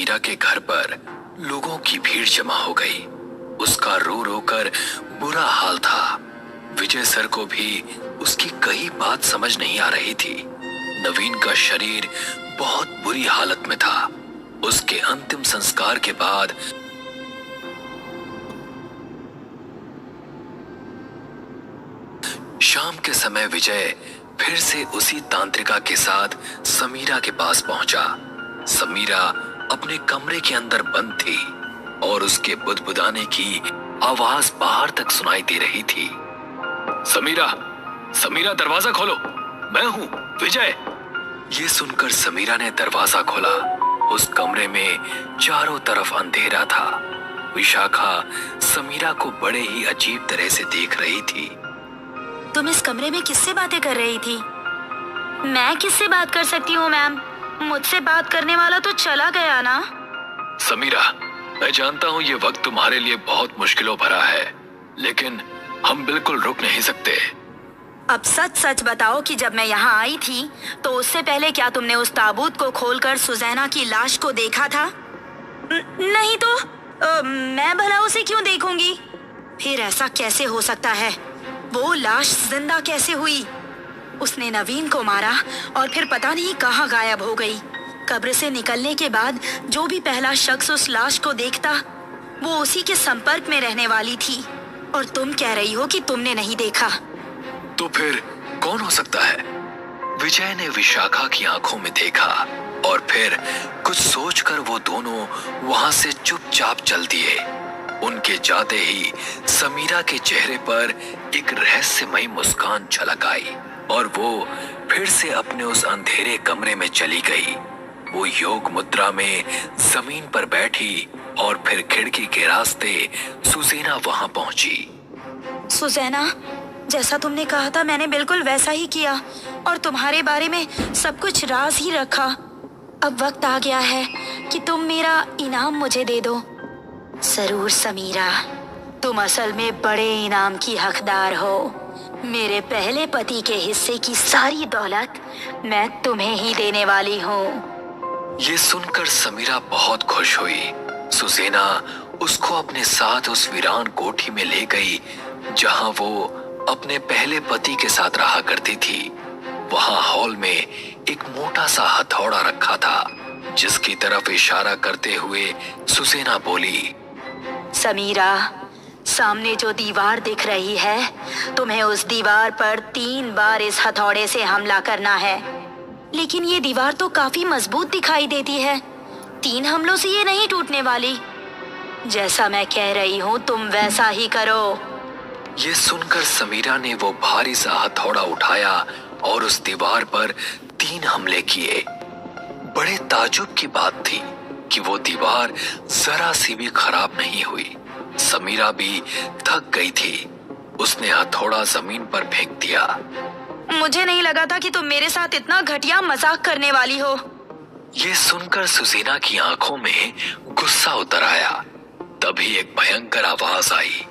समीरा के घर पर लोगों की भीड़ जमा हो गई। उसका रो रो कर बुरा हाल था। विजय सर को भी उसकी कई बात समझ नहीं आ रही थी। नवीन का शरीर बहुत बुरी हालत में था। उसके अंतिम संस्कार के बाद शाम के समय विजय फिर से उसी तांत्रिका के साथ समीरा के पास पहुंचा। समीरा अपने कमरे के अंदर बंद थी और उसके बुदबुदाने की आवाज बाहर तक सुनाई दे रही थी। समीरा, समीरा दरवाजा खोलो, मैं हूं विजय। ये सुनकर समीरा ने दरवाजा खोला। उस कमरे में चारों तरफ अंधेरा था। विशाखा समीरा को बड़े ही अजीब तरह से देख रही थी। तुम इस कमरे में किससे बातें कर रही थी? मैं किससे बात कर सकती हूँ मैम? मुझसे बात करने वाला तो चला गया ना। समीरा, मैं जानता हूँ ये वक्त तुम्हारे लिए बहुत मुश्किलों भरा है, लेकिन हम बिल्कुल रुक नहीं सकते। अब सच सच बताओ कि जब मैं यहाँ आई थी तो उससे पहले क्या तुमने उस ताबूत को खोलकर सुजैना की लाश को देखा था? नहीं तो मैं भला उसे क्यों देखूंगी? फिर ऐसा कैसे हो सकता है? वो लाश जिंदा कैसे हुई? उसने नवीन को मारा और फिर पता नहीं कहाँ गायब हो गई। कब्र से निकलने के बाद जो भी पहला शख्स उस लाश को देखता वो उसी के संपर्क में रहने वाली थी, और तुम कह रही हो कि तुमने नहीं देखा। तो फिर कौन हो सकता है? विजय ने विशाखा की आंखों में देखा और फिर कुछ सोचकर वो दोनों वहां से चुपचाप चल दिए। उनके जाते ही समीरा के चेहरे पर एक रहस्यमयी मुस्कान झलक आई और वो फिर से अपने उस अंधेरे कमरे में चली गई। वो योग मुद्रा में जमीन पर बैठी और फिर खिड़की के रास्ते सुजैना वहां पहुंची। सुजैना, जैसा तुमने कहा था मैंने बिल्कुल वैसा ही किया और तुम्हारे बारे में सब कुछ राज ही रखा। अब वक्त आ गया है कि तुम मेरा इनाम मुझे दे दो। जरूर समीरा, तुम असल में बड़े इनाम की हकदार हो। मेरे पहले पति के हिस्से की सारी दौलत मैं तुम्हें ही देने वाली हूँ। ये सुनकर समीरा बहुत खुश हुई। सुजैना उसको अपने साथ उस वीरान कोठी में ले गई जहां वो अपने पहले पति के साथ रहा करती थी। वहां हॉल में एक मोटा सा हथौड़ा रखा था जिसकी तरफ इशारा करते हुए सुजैना बोली, समीरा, सामने जो दीवार दिख रही है तुम्हें उस दीवार पर 3 बार इस हथौड़े से हमला करना है। लेकिन ये दीवार तो काफी मजबूत दिखाई देती है। 3 हमलों से ये नहीं टूटने वाली। जैसा मैं कह रही हूँ तुम वैसा ही करो। ये सुनकर समीरा ने वो भारी सा हथौड़ा उठाया और उस दीवार पर 3 हमले किए। बड़े ताजुब की बात थी कि वो दीवार जरा सी भी खराब नहीं हुई। समीरा भी थक गई थी। उसने हथौड़ा जमीन पर फेंक दिया। मुझे नहीं लगा था कि तुम मेरे साथ इतना घटिया मजाक करने वाली हो। ये सुनकर सुजैना की आंखों में गुस्सा उतर आया। तभी एक भयंकर आवाज आई।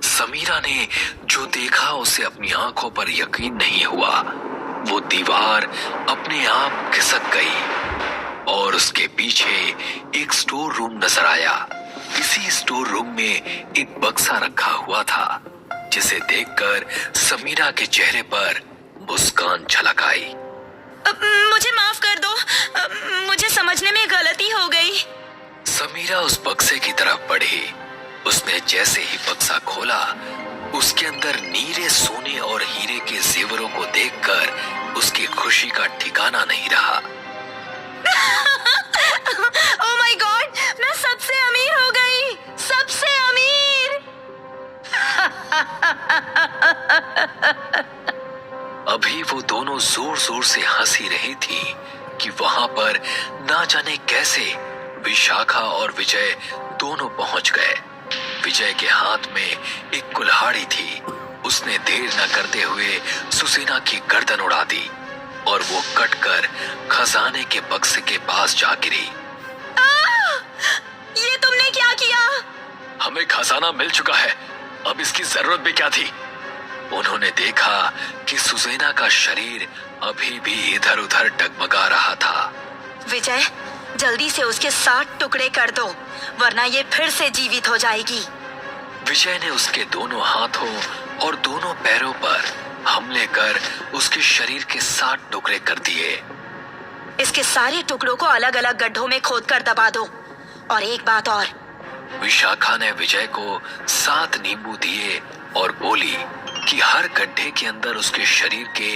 समीरा ने जो देखा उसे अपनी आंखों पर यकीन नहीं हुआ। वो दीवार अपने आप खिसक गई और उसके पीछे एक स्टोर रूम नजर आया। इसी स्टोर रूम में एक बक्सा रखा हुआ था जिसे देखकर समीरा के चेहरे पर मुस्कान झलक आई। मुझे माफ कर दो, मुझे समझने में गलती हो गई। समीरा उस बक्से की तरफ बढ़ी। उसने जैसे ही बक्सा खोला उसके अंदर नीले सोने और हीरे के जेवरों को देखकर उसकी खुशी का ठिकाना नहीं रहा। ओह माय गॉड, मैं सबसे अमीर हो गई, सबसे अमीर। अभी वो दोनों जोर जोर से हंसी रही थी कि वहां पर ना जाने कैसे विशाखा और विजय दोनों पहुंच गए। विजय के हाथ में एक कुल्हाड़ी थी। उसने देर न करते हुए सुजैना की गर्दन उड़ा दी और वो कटकर खजाने के बक्से के पास जा गिरी। ये तुमने क्या किया? हमें खजाना मिल चुका है, अब इसकी जरूरत भी क्या थी? उन्होंने देखा कि सुजैना का शरीर अभी भी इधर उधर डगमगा रहा था। विजय, जल्दी से उसके 60 टुकड़े कर दो, वरना ये फिर से जीवित हो जाएगी। विजय ने उसके दोनों हाथों और दोनों पैरों पर हमले कर उसके शरीर के 60 टुकड़े कर दिए। इसके सारे टुकड़ों को अलग अलग गड्ढों में खोदकर दबा दो। और एक बात और, विशाखा ने विजय को 7 नींबू दिए और बोली कि हर गड्ढे के अंदर उसके शरीर के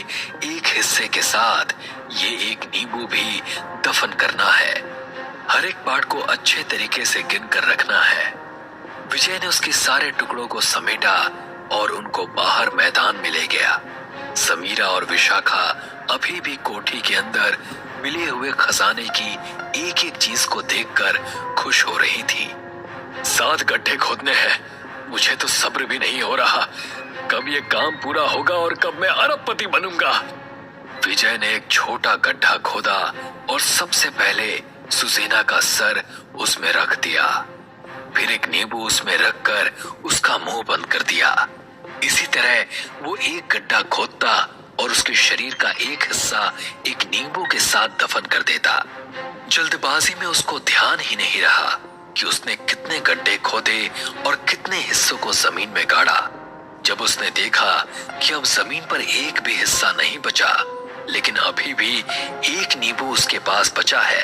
एक हिस्से के साथ ये एक नींबू भी दफन करना है। हर एक पार्ट को अच्छे तरीके से गिन कर रखना है। विजय ने उसके सारे टुकड़ों को समेटा और उनको बाहर मैदान में ले गया। समीरा और विशाखा अभी भी कोठी के अंदर मिले हुए खजाने की एक एक चीज को देखकर खुश हो रही थी। 7 गड्ढे खोदने हैं, मुझे तो सब्र भी नहीं हो रहा। कब ये काम पूरा होगा और कब मैं अरबपति बनूंगा। विजय ने एक छोटा गड्ढा खोदा और सबसे पहले सुजेना का सर उसमें रख दिया। फिर एक नींबू उसमें रखकर उसका मुंह बंद कर दिया। इसी तरह वो एक गड्ढा खोदता और उसके शरीर का एक हिस्सा एक नींबू के साथ दफन कर देता। जल्दबाजी में उसको ध्यान ही नहीं रहा कि उसने कितने गड्ढे खोदे और कितने हिस्सों को जमीन में गाड़ा। जब उसने देखा कि अब जमीन पर एक भी हिस्सा नहीं बचा, लेकिन अभी भी एक नींबू उसके पास बचा है,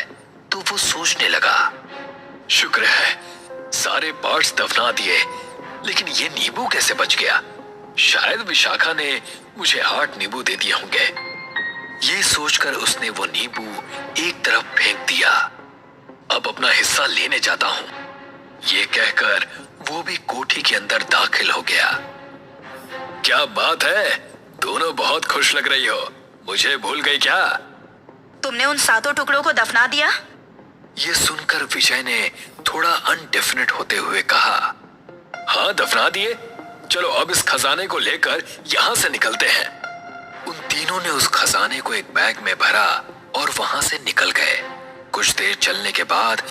तो वो सोचने लगा, शुक्र है सारे पार्ट्स दफना दिए, लेकिन ये नींबू कैसे बच गया? शायद विशाखा ने मुझे 8 नींबू दे दिए होंगे। ये सोचकर उसने वो नींबू एक तरफ फेंक दिया। अब अपना हिस्सा लेने जाता हूं, ये कहकर वो भी कोठी के अंदर दाखिल हो गया। क्या बात है, दोनों बहुत खुश लग रही हो, मुझे भूल गई क्या? तुमने उन 7 टुकड़ों को दफना दिया? ये सुनकर विजय ने थोड़ा अनडेफिनेट होते हुए कहा, हाँ दफना दिए। चलो अब इस खजाने को लेकर यहाँ से निकलते हैं। उन तीनों ने उस खजाने को एक बैग में भरा और वहां से निकल गए। कुछ देर चलने के बाद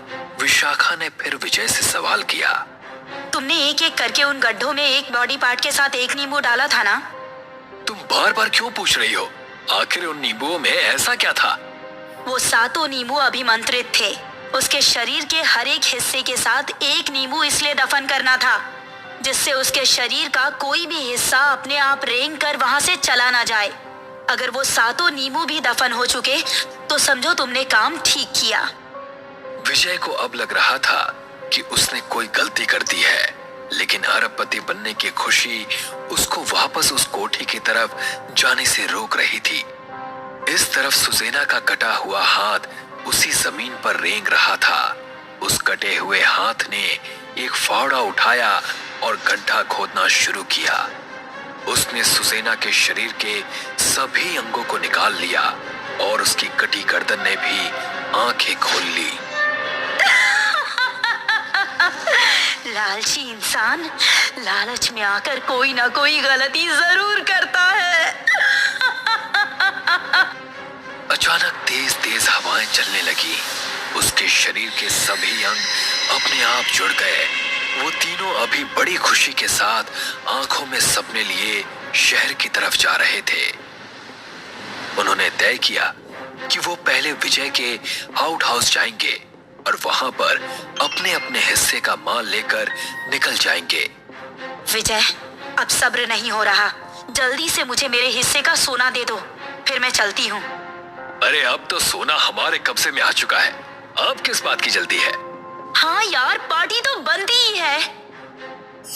विशाखा ने फिर विजय से सवाल किया, तुमने एक एक करके उन गड्ढों में एक बॉडी पार्ट के साथ एक नींबू डाला था ना? तुम बार बार क्यों पूछ रही हो? आखिर उन नींबुओं में ऐसा क्या था? वो 7 नींबू अभिमंत्रित थे। उसके शरीर के हर एक हिस्से के साथ एक नींबू इसलिए दफन करना था जिससे उसके शरीर का कोई भी हिस्सा अपने आप रेंग कर वहां से चला ना जाए। अगर वो 7 नींबू भी दफन हो चुके तो समझो तुमने काम ठीक किया। विजय को अब लग रहा था कि उसने कोई गलती कर दी है, लेकिन अरबपति बनने की खुशी उसको वापस उस कोठी की तरफ जाने से रोक रही थी। इस तरफ सुजेना का कटा हुआ हाथ उसी जमीन पर रेंग रहा था। उस कटे हुए हाथ ने एक फावड़ा उठाया और गड्ढा खोदना शुरू किया। उसने सुजेना के शरीर के सभी अंगों को निकाल लिया और उसकी कटी गर्दन ने भी आंखें खोल ली। लालची इंसान लालच में आकर कोई ना कोई गलती जरूर करता है। अचानक तेज तेज हवाएं चलने लगी। उसके शरीर के सभी अंग अपने आप जुड़ गए। वो तीनों अभी बड़ी खुशी के साथ आंखों में सपने लिए शहर की तरफ जा रहे थे। उन्होंने तय किया कि वो पहले विजय के आउट हाउस जाएंगे और वहां पर अपने अपने हिस्से का माल लेकर निकल जाएंगे। विजय, अब सब्र नहीं हो रहा, जल्दी से मुझे मेरे हिस्से का सोना दे दो, फिर मैं चलती हूँ। अरे अब तो सोना हमारे कब्जे में आ चुका है, अब किस बात की जल्दी है? हाँ यार, पार्टी तो बनती ही है।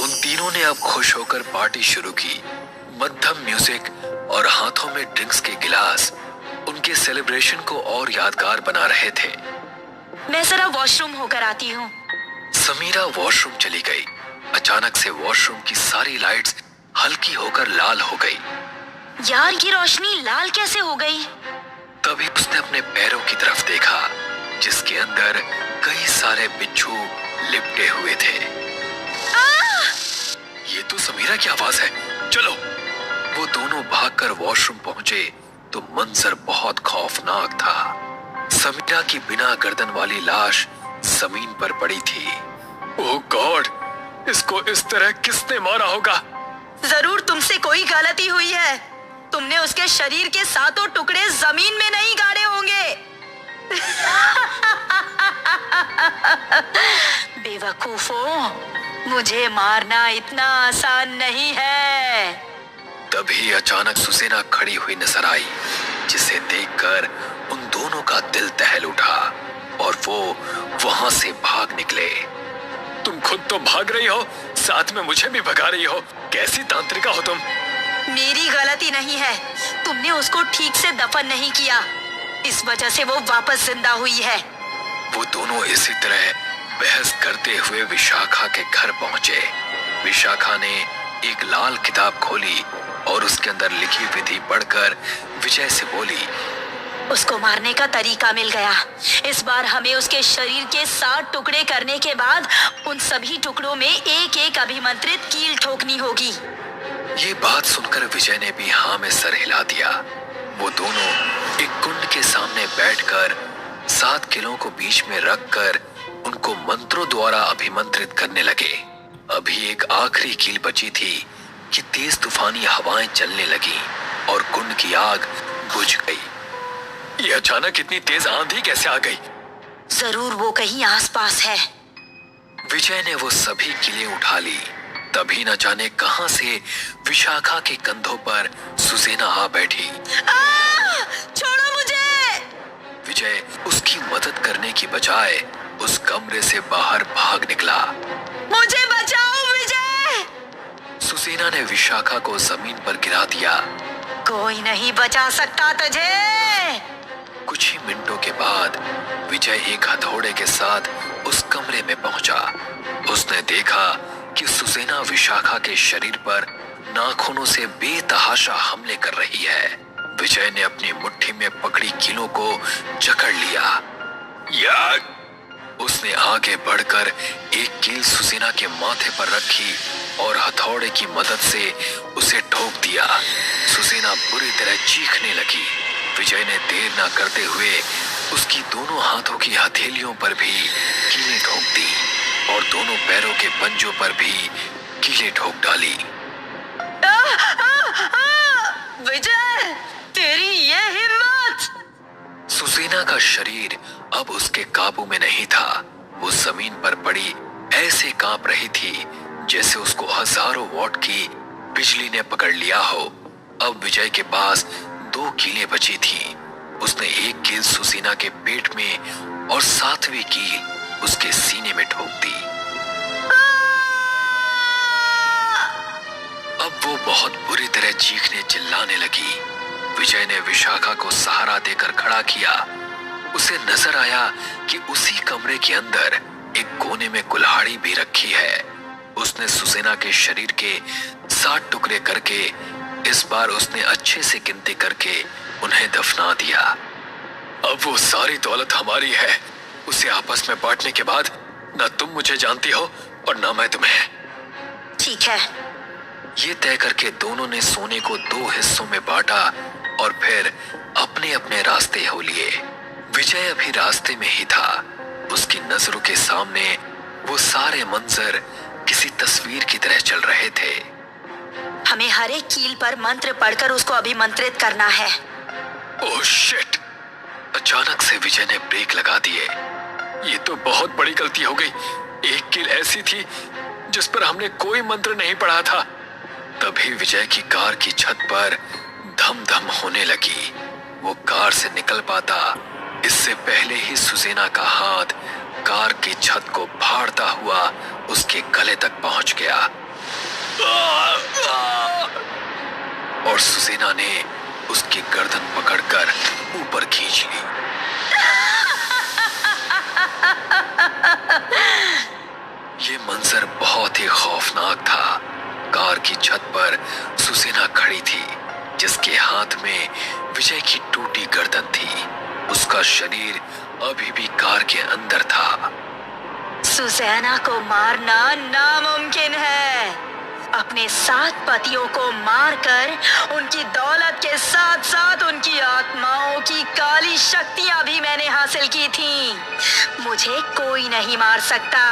उन तीनों ने अब खुश होकर पार्टी शुरू की। मध्यम म्यूजिक और हाथों में ड्रिंक्स के गिलास उनके सेलिब्रेशन को और यादगार बना रहे थे। मैं जरा वॉशरूम होकर आती हूँ। समीरा वॉशरूम चली गई। अचानक से वॉशरूम की सारी लाइट्स हल्की होकर लाल हो गई। यार, ये रोशनी लाल कैसे हो गई? तभी उसने अपने पैरों की तरफ देखा, जिसके अंदर कई सारे बिच्छू लिपटे हुए थे। ये तो समीरा की आवाज है, चलो। वो दोनों भागकर वॉशरूम पहुंचे तो मंजर बहुत खौफनाक था। समीरा की बिना गर्दन वाली लाश जमीन पर पड़ी थी। ओह गॉड, इसको इस तरह किसने मारा होगा? जरूर तुमसे कोई गलती हुई है। तुमने उसके शरीर के 7 टुकड़े जमीन में नहीं गाड़े होंगे। बेवकूफों, मुझे मारना इतना आसान नहीं है। तभी अचानक सुसेना खड़ी हुई नजर आई, जिसे देखकर उन दोनों का दिल दहल उठा और वो वहां से भाग निकले। तुम खुद तो भाग रही हो, साथ में मुझे भी भगा रही हो। कैसी तांत्रिका हो तुम? मेरी गलती नहीं है, तुमने उसको ठीक से दफन नहीं किया, इस वजह से वो वापस जिंदा हुई है। वो दोनों इसी तरह बहस करते हुए विशाखा के घर पहुंचे। विशाखा ने एक लाल किताब खोली और उसके अंदर लिखी विधि पढ़कर विजय से बोली, उसको मारने का तरीका मिल गया। इस बार हमें उसके शरीर के 7 टुकड़े करने के बाद उन सभी टुकड़ों में एक एक अभिमंत्रित कील ठोकनी होगी। ये बात सुनकर विजय ने भी हाँ में सर हिला दिया। वो दोनों एक कुंड के सामने बैठकर 7 कीलों को बीच में रखकर उनको मंत्रों द्वारा अभिमंत्रित करने लगे। अभी एक आखिरी कील बची थी कि तेज तूफानी हवाएं चलने लगी और कुंड की आग बुझ गई। ये अचानक इतनी तेज आंधी कैसे आ गई? जरूर वो कहीं आसपास है। विजय ने वो सभी कीलें उठा ली। तभी न जाने कहां से विशाखा के कंधों पर सुसेना आ बैठी। छोड़ो मुझे! विजय उसकी मदद करने की बजाय उस कमरे से बाहर भाग निकला। मुझे बचाओ विजय! सुसेना ने विशाखा को जमीन पर गिरा दिया। कोई नहीं बचा सकता तुझे। कुछ ही मिनटों के बाद विजय एक हथौड़े के साथ उस कमरे में पहुंचा। उसने देखा कि सुसेना विशाखा के शरीर पर नाखूनों से बेतहाशा हमले कर रही है। विजय ने अपनी मुट्ठी में पकड़ी कीलों को जकड़ लिया। उसने आगे बढ़कर एक कील सुसेना के माथे पर रखी और हथौड़े की मदद से उसे ठोक दिया। सुसेना बुरी तरह चीखने लगी। विजय ने देर न करते हुए उसकी दोनों हाथों की हथेलियों पर भी कीलें ठोक दी और दोनों पैरों के पंजों पर भी कीलें ठोक डाली। विजय, तेरी ये हिम्मत! सुसेना का शरीर अब उसके काबू में नहीं था। वो जमीन पर पड़ी ऐसे कांप रही थी जैसे उसको हजारों वॉट की बिजली ने पकड़ लिया हो। अब विजय के पास 2 कीलें बची थी। उसने एक कील सुसेना के पेट में और 7वीं कील उसके सीने में ठोक दी। अब वो बहुत बुरी तरह चीखने चिल्लाने लगी। विजय ने विशाखा को सहारा देकर खड़ा किया। उसे नजर आया कि उसी कमरे के अंदर एक कोने में कुल्हाड़ी भी रखी है। उसने सुसेना के शरीर के 7 टुकड़े करके इस बार उसने अच्छे से गिनती करके उन्हें दफना दिया। अब वो सारी दौलत हमारी है। उसे आपस में बांटने के बाद न तुम मुझे जानती हो और न मैं तुम्हें। ठीक है। ये तय करके दोनों ने सोने को 2 हिस्सों में बांटा और फिर अपने अपने रास्ते हो लिए। विजय अभी रास्ते में ही था। उसकी नजरों के सामने वो सारे मंजर किसी तस्वीर की तरह चल रहे थे। हमें हर एक कील पर मंत्र पढ़कर उसको अभिमंत्रित करना है। Oh shit! अचानक से विजय ने ब्रेक लगा दिए। ये तो बहुत बड़ी गलती हो गई। एक कील ऐसी थी जिस पर हमने कोई मंत्र नहीं पढ़ा था। तभी विजय की कार की छत पर धम धम होने लगी। वो कार से निकल पाता इससे पहले ही सुसेना का हाथ कार की छत को फाड़ता हुआ उसके गले तक पहुंच गया और सुसेना ने उसकी गर्दन पकड़कर ऊपर खींच ली। ये मंजर बहुत ही खौफनाक था। कार की छत पर सुसेना खड़ी थी, जिसके हाथ में विजय की टूटी गर्दन थी। उसका शरीर अभी भी कार के अंदर था। सुसेना को मारना नामुमकिन है। अपने 7 पतियों को मारकर उनकी दौलत के साथ साथ उनकी आत्माओं की काली शक्तियां भी मैंने हासिल की थी। मुझे कोई नहीं मार सकता।